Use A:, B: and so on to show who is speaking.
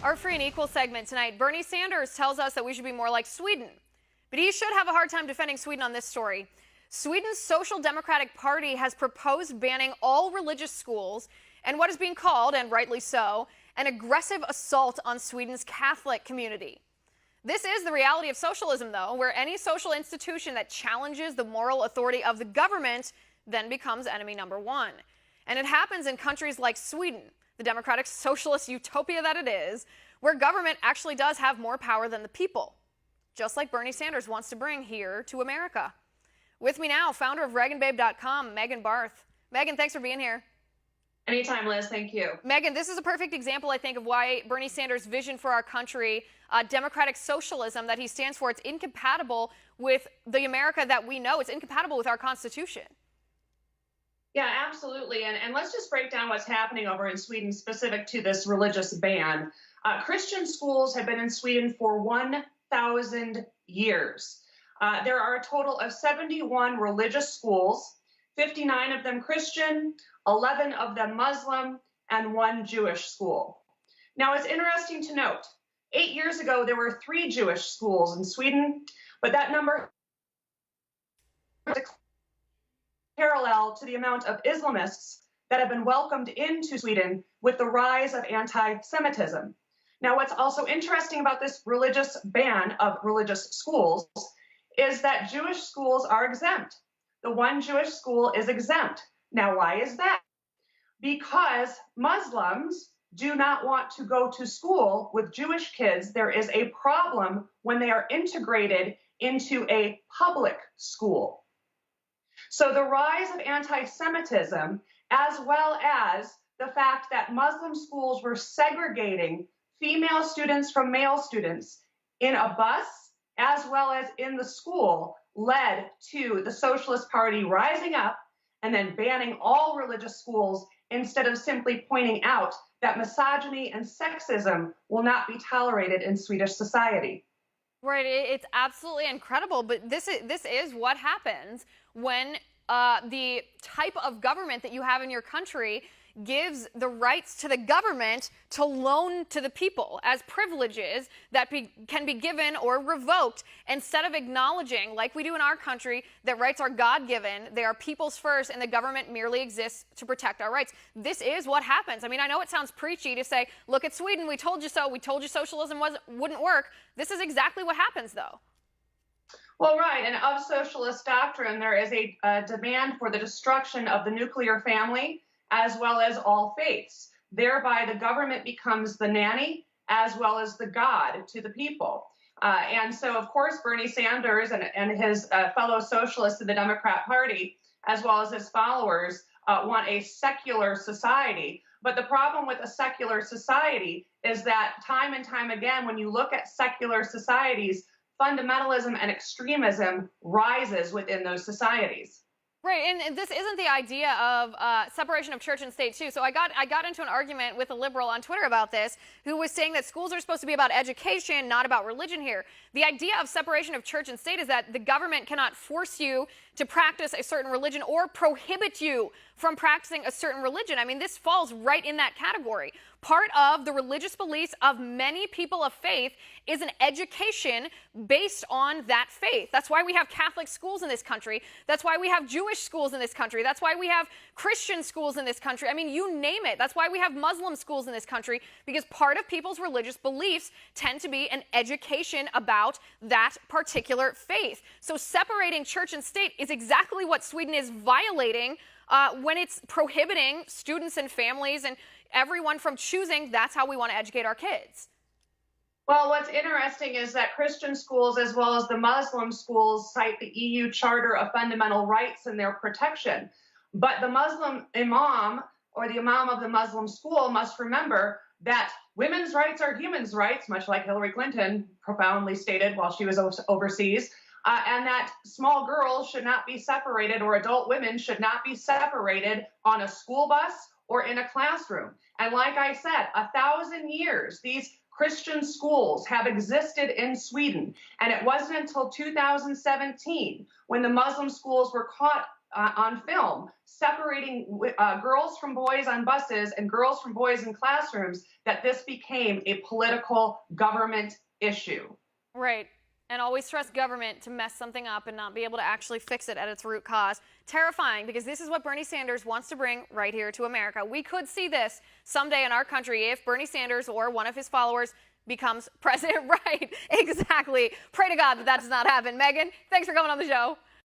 A: Our Free and Equal segment tonight, Bernie Sanders tells us that we should be more like Sweden. But he should have a hard time defending Sweden on this story. Sweden's Social Democratic Party has proposed banning all religious schools and what is being called, and rightly so, an aggressive assault on Sweden's Catholic community. This is the reality of socialism, though, where any social institution that challenges the moral authority of the government then becomes enemy number one. And it happens in countries like Sweden, the democratic socialist utopia that it is, where government actually does have more power than the people, just like Bernie Sanders wants to bring here to America. With me now, founder of ReaganBabe.com, Megan Barth. Megan, thanks for being here.
B: Anytime, Liz. Thank you.
A: Megan, this is a perfect example, I think, of why Bernie Sanders' vision for our country, democratic socialism that he stands for, it's incompatible with the America that we know. It's incompatible with our Constitution.
B: Yeah, absolutely. And let's just break down what's happening over in Sweden specific to this religious ban. Christian schools have been in Sweden for 1,000 years. There are a total of 71 religious schools, 59 of them Christian, 11 of them Muslim, and 1 Jewish school. Now, it's interesting to note, 8 years ago, there were 3 Jewish schools in Sweden, but that number parallel to the amount of Islamists that have been welcomed into Sweden with the rise of anti-Semitism. Now, what's also interesting about this religious ban of religious schools is that Jewish schools are exempt. The 1 Jewish school is exempt. Now, why is that? Because Muslims do not want to go to school with Jewish kids. There is a problem when they are integrated into a public school. So the rise of anti-Semitism, as well as the fact that Muslim schools were segregating female students from male students in a bus, as well as in the school, led to the Socialist Party rising up and then banning all religious schools instead of simply pointing out that misogyny and sexism will not be tolerated in Swedish society.
A: Right, it's absolutely incredible, but this is what happens when the type of government that you have in your country gives the rights to the government to loan to the people as privileges that can be given or revoked, instead of acknowledging, like we do in our country, that rights are God-given, they are people's first, and the government merely exists to protect our rights. This is what happens. I mean, I know it sounds preachy to say, look at Sweden, we told you so, we told you socialism wouldn't work. This is exactly what happens, though.
B: Well, right, and of socialist doctrine, there is a demand for the destruction of the nuclear family, as well as all faiths. Thereby, the government becomes the nanny as well as the God to the people. And so, of course, Bernie Sanders and his fellow socialists in the Democrat Party, as well as his followers, want a secular society. But the problem with a secular society is that time and time again, when you look at secular societies, fundamentalism and extremism rises within those societies.
A: Right, and this isn't the idea of separation of church and state, too. So I got into an argument with a liberal on Twitter about this, who was saying that schools are supposed to be about education, not about religion here. The idea of separation of church and state is that the government cannot force you to practice a certain religion or prohibit you from practicing a certain religion. I mean, this falls right in that category. Part of the religious beliefs of many people of faith is an education based on that faith. That's why we have Catholic schools in this country. That's why we have Jewish schools in this country. That's why we have Christian schools in this country. I mean, you name it. That's why we have Muslim schools in this country, because part of people's religious beliefs tend to be an education about that particular faith. So separating church and state is exactly what Sweden is violating when it's prohibiting students and families and everyone from choosing that's how we want to educate our kids.
B: Well, what's interesting is that Christian schools, as well as the Muslim schools, cite the EU Charter of Fundamental Rights and their protection. But the Muslim imam, or the imam of the Muslim school, must remember that women's rights are human rights, much like Hillary Clinton profoundly stated while she was overseas, and that small girls should not be separated, or adult women should not be separated on a school bus or in a classroom. And like I said, 1,000 years, these Christian schools have existed in Sweden. And it wasn't until 2017 when the Muslim schools were caught on film, separating girls from boys on buses and girls from boys in classrooms, that this became a political government issue.
A: Right. And always trust government to mess something up and not be able to actually fix it at its root cause. Terrifying, because this is what Bernie Sanders wants to bring right here to America. We could see this someday in our country if Bernie Sanders or one of his followers becomes president. Right, exactly. Pray to God that that does not happen. Megan, thanks for coming on the show.